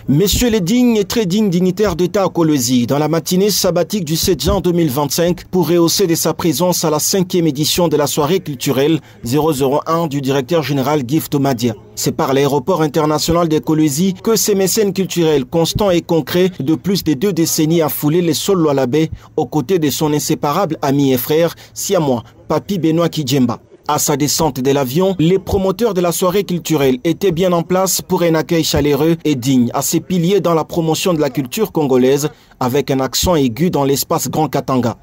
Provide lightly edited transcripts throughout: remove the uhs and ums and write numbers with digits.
Messieurs les dignes et très dignes dignitaires d'État à Kolwezi, dans la matinée sabbatique du 7 juin 2025, pour rehausser de sa présence à la 5e édition de la soirée culturelle 001 du directeur général Gift Madia. C'est par l'aéroport international de Kolwezi que ces mécènes culturels constants et concrets de plus de 2 décennies a foulé les sols Lualabé aux côtés de son inséparable ami et frère, siamois, Papi Benoît Kijemba. À sa descente de l'avion, les promoteurs de la soirée culturelle étaient bien en place pour un accueil chaleureux et digne à ses piliers dans la promotion de la culture congolaise avec un accent aigu dans l'espace Grand Katanga.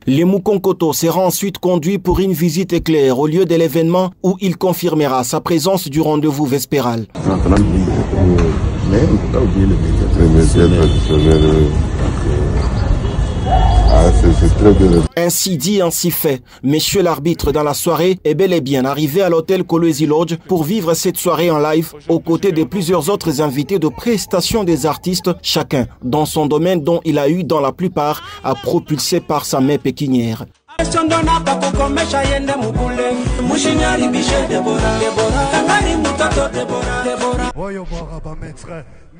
Le Mukonkoto sera ensuite conduit pour une visite éclair au lieu de l'événement où il confirmera sa présence du rendez-vous vespéral. Ainsi dit, ainsi fait. Monsieur l'arbitre dans la soirée est bel et bien arrivé à l'hôtel Kolwezi Lodge pour vivre cette soirée en live aux côtés de plusieurs autres invités de prestation des artistes, chacun dans son domaine dont il a eu dans la plupart à propulser par sa main pékinière.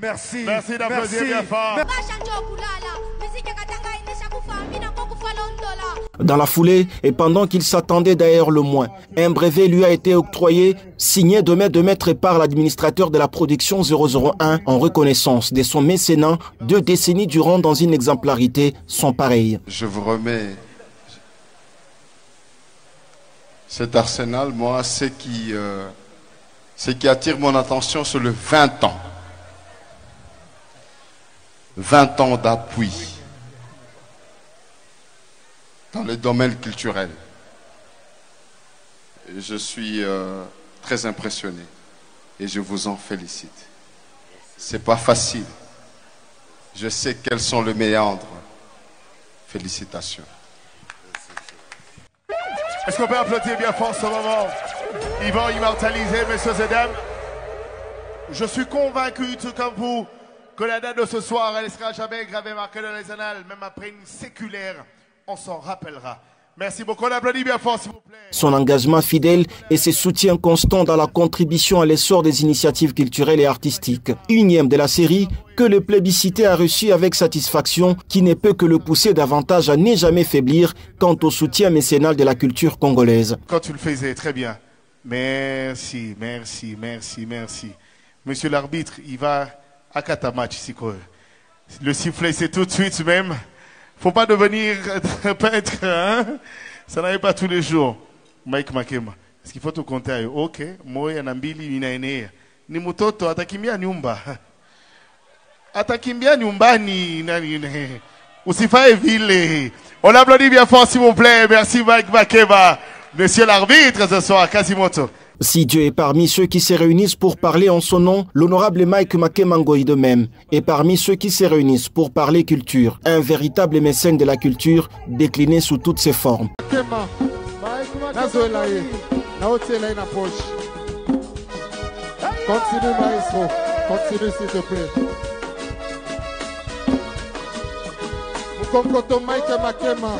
Merci. Merci d'applaudir bien fort. Dans la foulée, et pendant qu'il s'attendait d'ailleurs le moins, un brevet lui a été octroyé, signé de maître par l'administrateur de la production 001 en reconnaissance de son mécénat 2 décennies durant dans une exemplarité sans pareille. Je vous remets cet arsenal. Moi, ce qui attire mon attention, c'est le 20 ans. 20 ans d'appui dans le domaine culturel. Et je suis très impressionné et je vous en félicite. C'est pas facile. Je sais quels sont les méandres. Félicitations. Est-ce qu'on peut applaudir bien fort ce moment? Ils vont immortaliser, messieurs et dames. Je suis convaincu, tout comme vous, que la date de ce soir, elle sera jamais gravée, marquée dans les annales, même après une séculaire, on s'en rappellera. Merci beaucoup, on applaudit bien fort s'il vous plaît. Son engagement fidèle et ses soutiens constants dans la contribution à l'essor des initiatives culturelles et artistiques. Unième de la série que le plébiscité a reçu avec satisfaction, qui ne peut que le pousser davantage à ne jamais faiblir quant au soutien mécénal de la culture congolaise. Quand tu le faisais, très bien. Merci, merci, merci, merci. Monsieur l'arbitre, il va à Katamatch ici. Le sifflet, c'est tout de suite même. Faut pas devenir peintre, hein? Ça n'arrive pas tous les jours. Mike Makema. Est-ce qu'il faut tout compter? Ok. Moi, Nambili, Inaenea. Ni mutoto, atakimbia nyumba. Atakimbia nyumbani. Usifae vile. On applaudit bien fort, s'il vous plaît. Merci, Mike Makema. Monsieur l'arbitre, ce soir, Kasimoto. Si Dieu est parmi ceux qui se réunissent pour parler en son nom, l'honorable Mike Makema Ngoyi de même est parmi ceux qui se réunissent pour parler culture, un véritable mécène de la culture décliné sous toutes ses formes. Continue maestro, continue s'il te plaît. Mukonkoto Mike Makema.